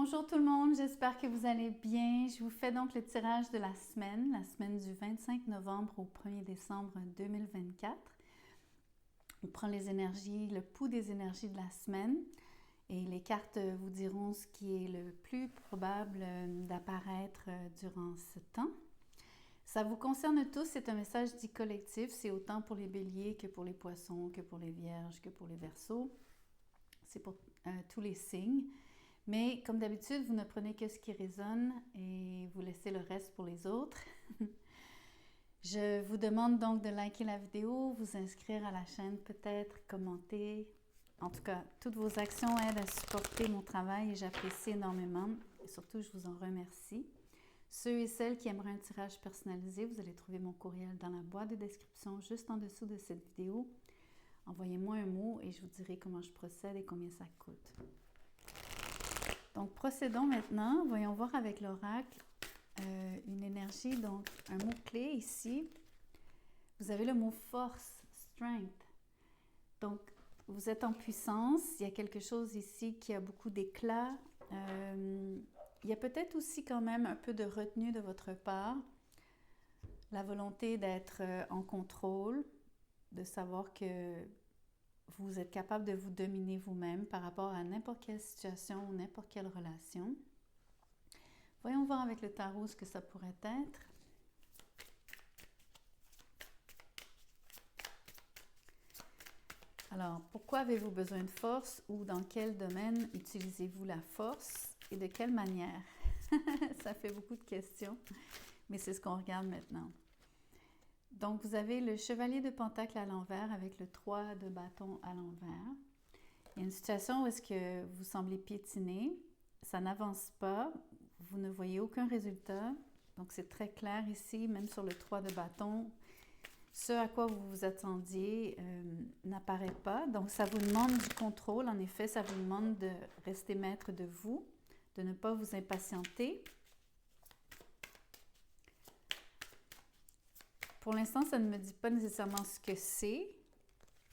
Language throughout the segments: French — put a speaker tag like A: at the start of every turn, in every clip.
A: Bonjour tout le monde, j'espère que vous allez bien. Je vous fais donc le tirage de la semaine du 25 novembre au 1er décembre 2024. On prend les énergies, le pouls des énergies de la semaine et les cartes vous diront ce qui est le plus probable d'apparaître durant ce temps. Ça vous concerne tous, c'est un message dit collectif, c'est autant pour les béliers que pour les poissons, que pour les vierges, que pour les verseaux. C'est pour tous les signes. Mais comme d'habitude, vous ne prenez que ce qui résonne et vous laissez le reste pour les autres. Je vous demande donc de liker la vidéo, vous inscrire à la chaîne peut-être, commenter. En tout cas, toutes vos actions aident à supporter mon travail et j'apprécie énormément. Et surtout, je vous en remercie. Ceux et celles qui aimeraient un tirage personnalisé, vous allez trouver mon courriel dans la boîte de description juste en dessous de cette vidéo. Envoyez-moi un mot et je vous dirai comment je procède et combien ça coûte. Donc, procédons maintenant. Voyons voir avec l'oracle une énergie, donc un mot-clé ici. Vous avez le mot force, strength. Donc, vous êtes en puissance. Il y a quelque chose ici qui a beaucoup d'éclat. Il y a peut-être aussi quand même un peu de retenue de votre part. La volonté d'être en contrôle, de savoir que vous êtes capable de vous dominer vous-même par rapport à n'importe quelle situation ou n'importe quelle relation. Voyons voir avec le tarot ce que ça pourrait être. Alors, pourquoi avez-vous besoin de force ou dans quel domaine utilisez-vous la force et de quelle manière? Ça fait beaucoup de questions, mais c'est ce qu'on regarde maintenant. Donc, vous avez le chevalier de pentacle à l'envers avec le 3 de bâton à l'envers. Il y a une situation où est-ce que vous semblez piétiner, ça n'avance pas, vous ne voyez aucun résultat. Donc, c'est très clair ici, même sur le 3 de bâton, ce à quoi vous vous attendiez n'apparaît pas. Donc, ça vous demande du contrôle. En effet, ça vous demande de rester maître de vous, de ne pas vous impatienter. Pour l'instant, ça ne me dit pas nécessairement ce que c'est,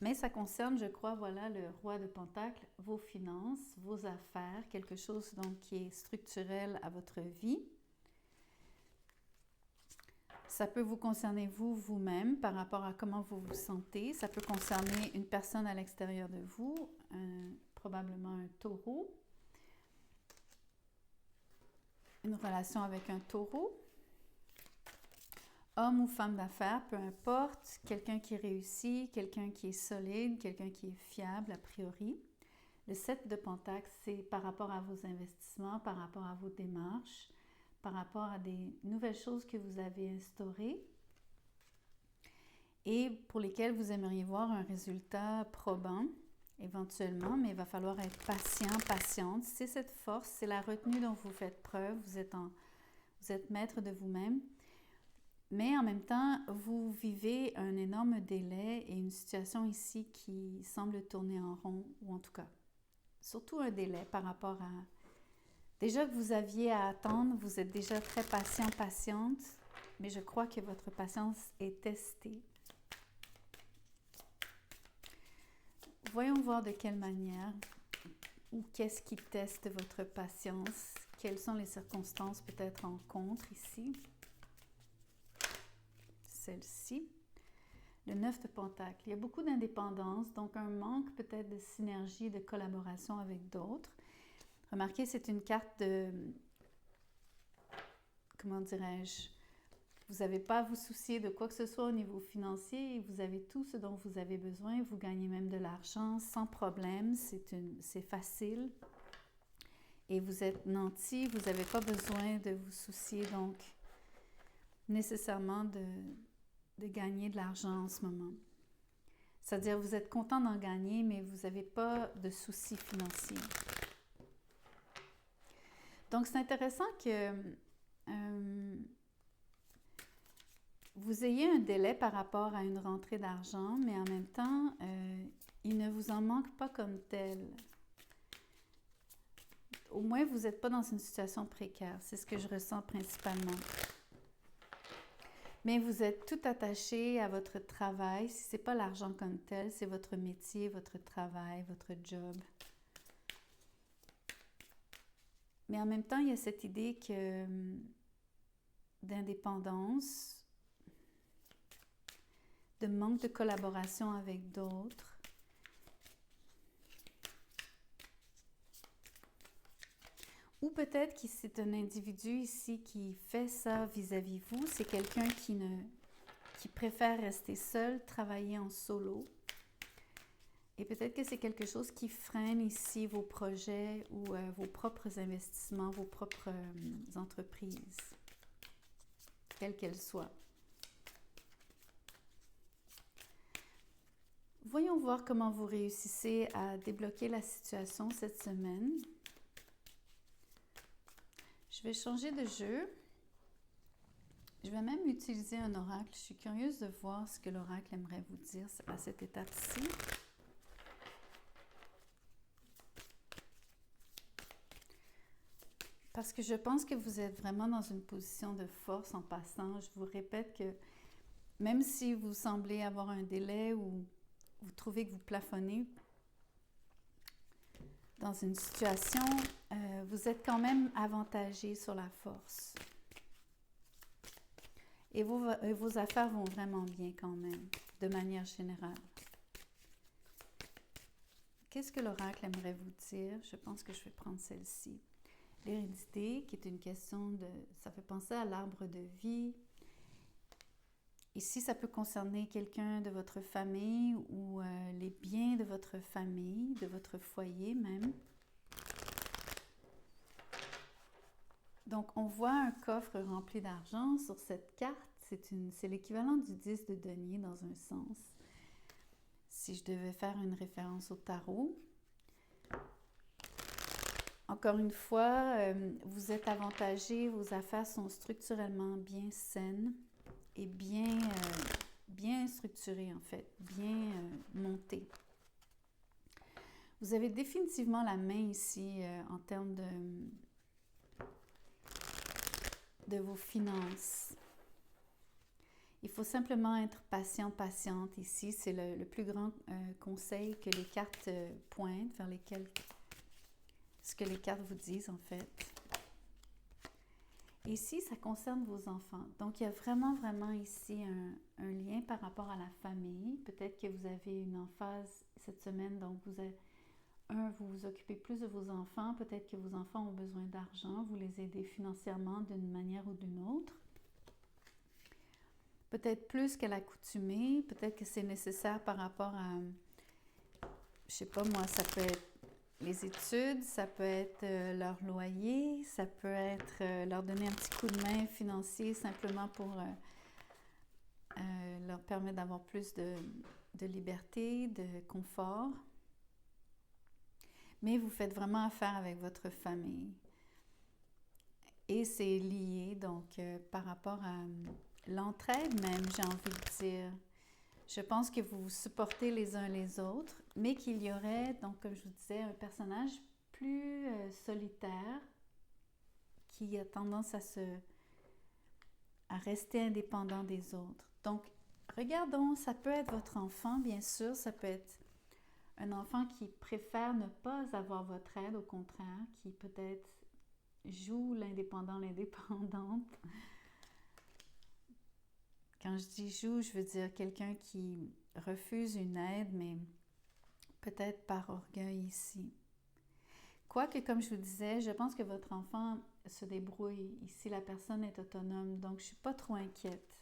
A: mais ça concerne, je crois, voilà, le roi de Pentacle, vos finances, vos affaires, quelque chose donc qui est structurel à votre vie. Ça peut vous concerner vous-même par rapport à comment vous vous sentez. Ça peut concerner une personne à l'extérieur de vous, probablement un taureau, une relation avec un taureau. Homme ou femme d'affaires, peu importe, quelqu'un qui réussit, quelqu'un qui est solide, quelqu'un qui est fiable a priori. Le 7 de Pentacle, c'est par rapport à vos investissements, par rapport à vos démarches, par rapport à des nouvelles choses que vous avez instaurées et pour lesquelles vous aimeriez voir un résultat probant éventuellement, mais il va falloir être patient, patiente. C'est cette force, c'est la retenue dont vous faites preuve, vous êtes maître de vous-même. Mais en même temps, vous vivez un énorme délai et une situation ici qui semble tourner en rond, ou en tout cas, surtout un délai par rapport à... Déjà que vous aviez à attendre, vous êtes déjà très patient, patiente, mais je crois que votre patience est testée. Voyons voir de quelle manière, ou qu'est-ce qui teste votre patience, quelles sont les circonstances peut-être en contre ici. Celle-ci, le 9 de Pentacle. Il y a beaucoup d'indépendance, donc un manque peut-être de synergie, de collaboration avec d'autres. Remarquez, c'est une carte de, comment dirais-je, vous n'avez pas à vous soucier de quoi que ce soit au niveau financier, vous avez tout ce dont vous avez besoin, vous gagnez même de l'argent sans problème, c'est facile. Et vous êtes nanti, vous n'avez pas besoin de vous soucier donc nécessairement de gagner de l'argent en ce moment. C'est-à-dire, vous êtes content d'en gagner, mais vous n'avez pas de soucis financiers. Donc, c'est intéressant que vous ayez un délai par rapport à une rentrée d'argent, mais en même temps, il ne vous en manque pas comme tel. Au moins, vous n'êtes pas dans une situation précaire. C'est ce que je ressens principalement. Mais vous êtes tout attaché à votre travail. Si ce n'est pas l'argent comme tel, c'est votre métier, votre travail, votre job. Mais en même temps, il y a cette idée que d'indépendance, de manque de collaboration avec d'autres. Ou peut-être que c'est un individu ici qui fait ça vis-à-vis vous. C'est quelqu'un qui préfère rester seul, travailler en solo. Et peut-être que c'est quelque chose qui freine ici vos projets ou vos propres investissements, vos propres entreprises, quelles qu'elles soient. Voyons voir comment vous réussissez à débloquer la situation cette semaine. Je vais changer de jeu. Je vais même utiliser un oracle. Je suis curieuse de voir ce que l'oracle aimerait vous dire à cette étape-ci. Parce que je pense que vous êtes vraiment dans une position de force en passant. Je vous répète que même si vous semblez avoir un délai ou vous trouvez que vous plafonnez dans une situation, vous êtes quand même avantagé sur la force. Et vos affaires vont vraiment bien quand même, de manière générale. Qu'est-ce que l'oracle aimerait vous dire? Je pense que je vais prendre celle-ci. L'hérédité, qui est une question de... Ça fait penser à l'arbre de vie. Ici, ça peut concerner quelqu'un de votre famille ou les biens de votre famille, de votre foyer même. Donc, on voit un coffre rempli d'argent sur cette carte. C'est l'équivalent du 10 de denier dans un sens. Si je devais faire une référence au tarot. Encore une fois, vous êtes avantagé, vos affaires sont structurellement bien saines et bien structurées en fait, bien montées. Vous avez définitivement la main ici en termes de vos finances. Il faut simplement être patiente ici. C'est le plus grand conseil que les cartes pointent, vers lesquelles ce que les cartes vous disent en fait. Ici, ça concerne vos enfants. Donc, il y a vraiment ici un lien par rapport à la famille. Peut-être que vous avez une emphase cette semaine, donc vous vous occupez plus de vos enfants. Peut-être que vos enfants ont besoin d'argent. Vous les aidez financièrement d'une manière ou d'une autre. Peut-être plus qu'à l'accoutumée. Peut-être que c'est nécessaire par rapport à, je sais pas moi, ça peut être les études, ça peut être leur loyer, ça peut être leur donner un petit coup de main financier simplement pour leur permettre d'avoir plus de liberté, de confort. Mais vous faites vraiment affaire avec votre famille. Et c'est lié, donc, par rapport à l'entraide même, j'ai envie de dire. Je pense que vous vous supportez les uns les autres, mais qu'il y aurait, donc comme je vous disais, un personnage plus solitaire qui a tendance à rester indépendant des autres. Donc, regardons, ça peut être votre enfant, bien sûr, ça peut être un enfant qui préfère ne pas avoir votre aide, au contraire, qui peut-être joue l'indépendante. Quand je dis joue, je veux dire quelqu'un qui refuse une aide, mais peut-être par orgueil ici. Quoique, comme je vous disais, je pense que votre enfant se débrouille. Ici, la personne est autonome, donc je ne suis pas trop inquiète.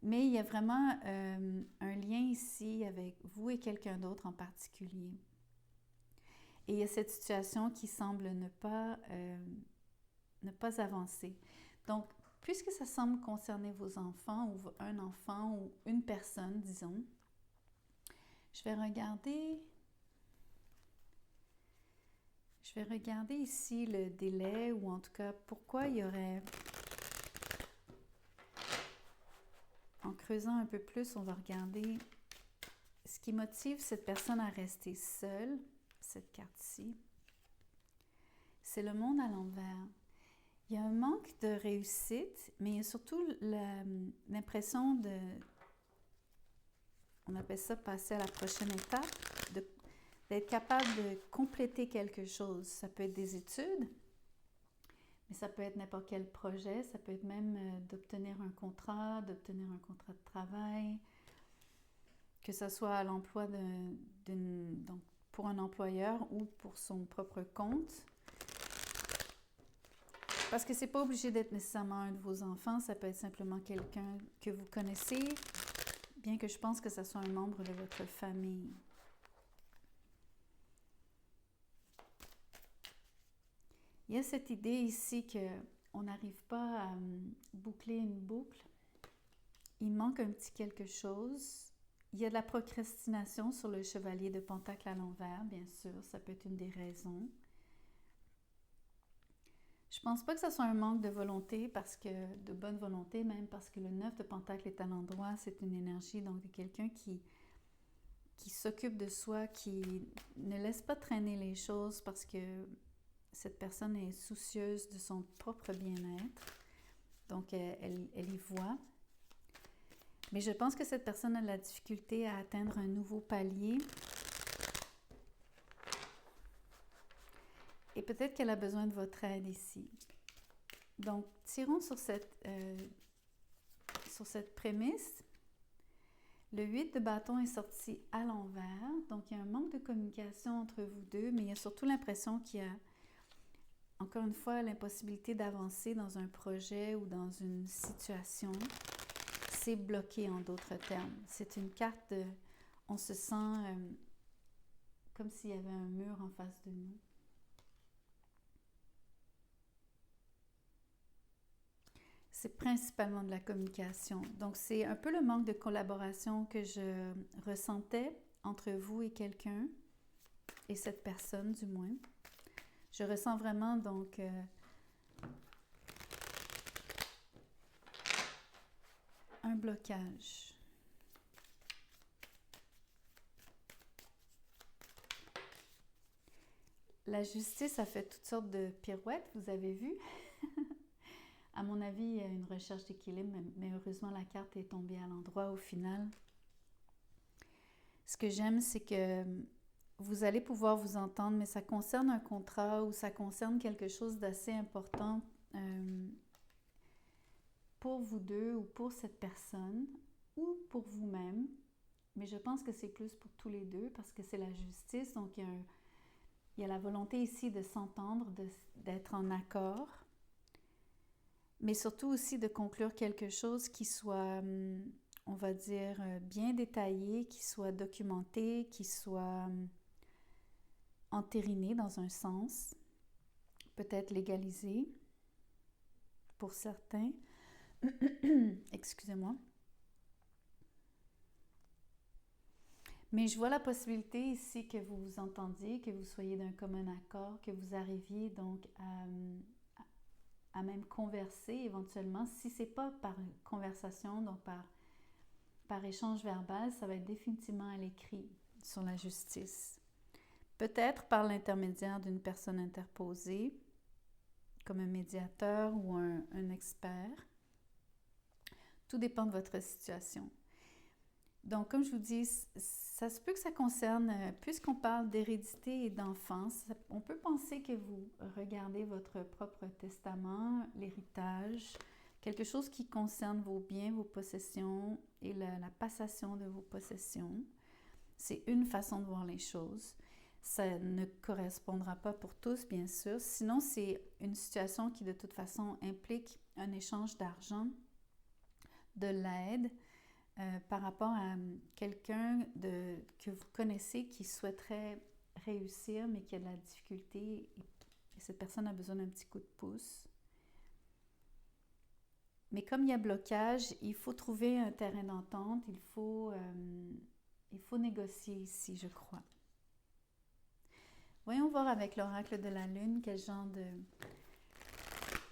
A: Mais il y a vraiment un lien ici avec vous et quelqu'un d'autre en particulier. Et il y a cette situation qui semble ne pas avancer. Donc, puisque ça semble concerner vos enfants ou un enfant ou une personne, disons, je vais regarder ici le délai ou en tout cas pourquoi il y aurait... En creusant un peu plus, on va regarder ce qui motive cette personne à rester seule, cette carte-ci. C'est le monde à l'envers. Il y a un manque de réussite, mais il y a surtout l'impression de, on appelle ça passer à la prochaine étape, d'être capable de compléter quelque chose. Ça peut être des études, mais ça peut être n'importe quel projet, ça peut être même d'obtenir un contrat de travail, que ce soit à l'emploi donc pour un employeur ou pour son propre compte. Parce que c'est pas obligé d'être nécessairement un de vos enfants, ça peut être simplement quelqu'un que vous connaissez, bien que je pense que ce soit un membre de votre famille. Il y a cette idée ici qu'on n'arrive pas à boucler une boucle. Il manque un petit quelque chose. Il y a de la procrastination sur le chevalier de Pentacle à l'envers, bien sûr, ça peut être une des raisons. Je pense pas que ce soit un manque de volonté, de bonne volonté même, parce que le 9 de Pentacle est à l'endroit, c'est une énergie donc de quelqu'un qui s'occupe de soi, qui ne laisse pas traîner les choses parce que cette personne est soucieuse de son propre bien-être. Donc, elle y voit. Mais je pense que cette personne a de la difficulté à atteindre un nouveau palier. Et peut-être qu'elle a besoin de votre aide ici. Donc, tirons sur cette prémisse. Le 8 de bâton est sorti à l'envers. Donc, il y a un manque de communication entre vous deux, mais il y a surtout l'impression qu'il y a, encore une fois, l'impossibilité d'avancer dans un projet ou dans une situation. C'est bloqué en d'autres termes. C'est une carte de... On se sent comme s'il y avait un mur en face de nous. C'est principalement de la communication. Donc, c'est un peu le manque de collaboration que je ressentais entre vous et quelqu'un, et cette personne du moins. Je ressens vraiment donc un blocage. La justice a fait toutes sortes de pirouettes, vous avez vu. À mon avis, il y a une recherche d'équilibre, mais heureusement, la carte est tombée à l'endroit au final. Ce que j'aime, c'est que vous allez pouvoir vous entendre, mais ça concerne un contrat ou ça concerne quelque chose d'assez important pour vous deux ou pour cette personne ou pour vous-même. Mais je pense que c'est plus pour tous les deux parce que c'est la justice. Donc, il y a la volonté ici de s'entendre, d'être en accord, mais surtout aussi de conclure quelque chose qui soit, on va dire, bien détaillé, qui soit documenté, qui soit entériné dans un sens, peut-être légalisé pour certains. Excusez-moi. Mais je vois la possibilité ici que vous vous entendiez, que vous soyez d'un commun accord, que vous arriviez donc à même converser éventuellement. Si ce n'est pas par conversation, donc par échange verbal, ça va être définitivement à l'écrit sur la justice. Peut-être par l'intermédiaire d'une personne interposée, comme un médiateur ou un expert. Tout dépend de votre situation. Donc, comme je vous dis, ça se peut que ça concerne, puisqu'on parle d'hérédité et d'enfance, on peut penser que vous regardez votre propre testament, l'héritage, quelque chose qui concerne vos biens, vos possessions et la passation de vos possessions. C'est une façon de voir les choses. Ça ne correspondra pas pour tous, bien sûr. Sinon, c'est une situation qui, de toute façon, implique un échange d'argent, de l'aide, par rapport à quelqu'un que vous connaissez qui souhaiterait réussir, mais qui a de la difficulté et cette personne a besoin d'un petit coup de pouce. Mais comme il y a blocage, il faut trouver un terrain d'entente, il faut négocier ici, je crois. Voyons voir avec l'oracle de la Lune quel genre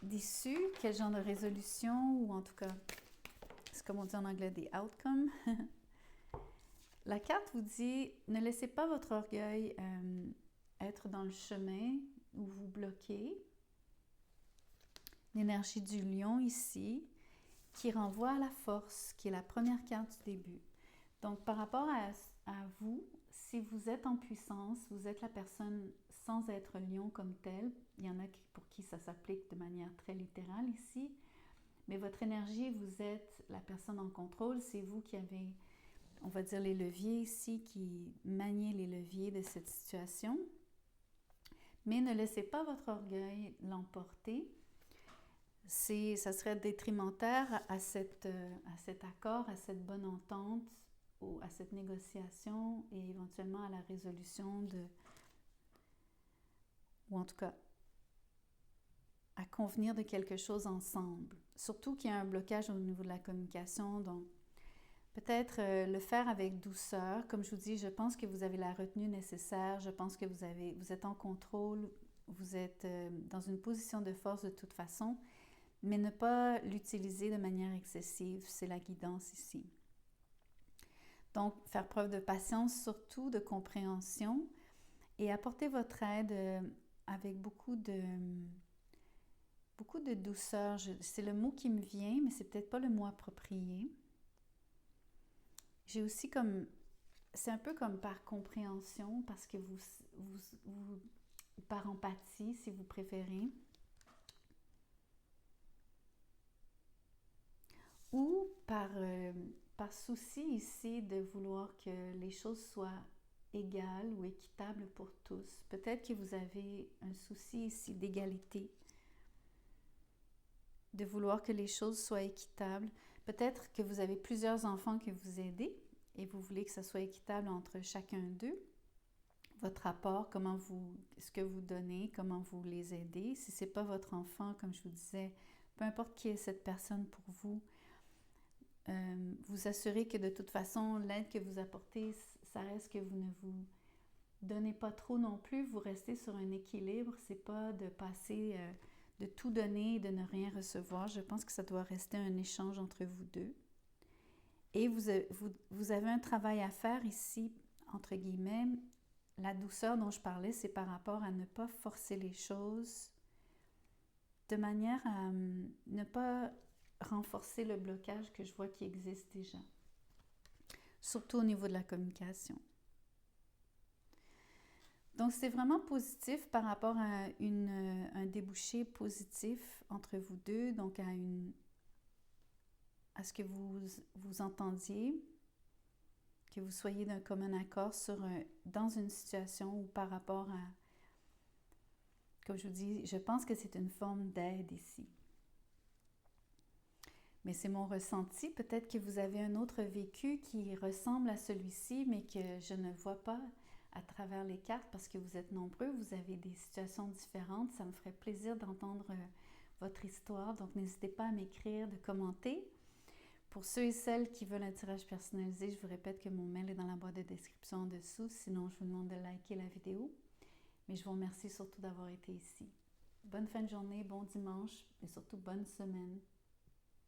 A: d'issue, quel genre de résolution, ou en tout cas, c'est comme on dit en anglais, des outcomes. La carte vous dit, ne laissez pas votre orgueil être dans le chemin où vous bloquez. L'énergie du lion ici, qui renvoie à la force, qui est la première carte du début. Donc, par rapport à vous, si vous êtes en puissance, vous êtes la personne sans être lion comme tel. Il y en a pour qui ça s'applique de manière très littérale ici. Mais votre énergie, vous êtes la personne en contrôle. C'est vous qui avez, on va dire, les leviers ici, qui maniez les leviers de cette situation. Mais ne laissez pas votre orgueil l'emporter. Ça serait détrimentaire à cet accord, à cette bonne entente, ou à cette négociation et éventuellement à la résolution ou en tout cas à convenir de quelque chose ensemble. Surtout qu'il y a un blocage au niveau de la communication, donc peut-être le faire avec douceur. Comme je vous dis, je pense que vous avez la retenue nécessaire, je pense que vous êtes en contrôle, vous êtes dans une position de force de toute façon, mais ne pas l'utiliser de manière excessive, c'est la guidance ici. Donc, faire preuve de patience, surtout de compréhension, et apporter votre aide avec beaucoup de douceur. C'est le mot qui me vient, mais c'est peut-être pas le mot approprié. J'ai aussi c'est un peu comme par compréhension, parce que vous par empathie, si vous préférez. Ou par souci ici de vouloir que les choses soient égales ou équitables pour tous. Peut-être que vous avez un souci ici d'égalité, de vouloir que les choses soient équitables. Peut-être que vous avez plusieurs enfants que vous aidez et vous voulez que ça soit équitable entre chacun d'eux. Votre rapport, ce que vous donnez, comment vous les aidez. Si ce n'est pas votre enfant, comme je vous disais, peu importe qui est cette personne pour vous, vous assurez que de toute façon, l'aide que vous apportez, ça reste que vous ne vous donnez pas trop non plus, vous restez sur un équilibre, c'est pas de passer, de tout donner et de ne rien recevoir. Je pense que ça doit rester un échange entre vous deux. Et vous avez un travail à faire ici, entre guillemets. La douceur dont je parlais, c'est par rapport à ne pas forcer les choses de manière à ne pas renforcer le blocage que je vois qui existe déjà, surtout au niveau de la communication. Donc, c'est vraiment positif par rapport à un débouché positif entre vous deux, donc à ce que vous entendiez, que vous soyez d'un commun accord dans une situation ou par rapport à, comme je vous dis, je pense que c'est une forme d'aide ici. Mais c'est mon ressenti. Peut-être que vous avez un autre vécu qui ressemble à celui-ci, mais que je ne vois pas à travers les cartes parce que vous êtes nombreux, vous avez des situations différentes. Ça me ferait plaisir d'entendre votre histoire. Donc, n'hésitez pas à m'écrire, de commenter. Pour ceux et celles qui veulent un tirage personnalisé, je vous répète que mon mail est dans la boîte de description en dessous. Sinon, je vous demande de liker la vidéo. Mais je vous remercie surtout d'avoir été ici. Bonne fin de journée, bon dimanche et surtout bonne semaine.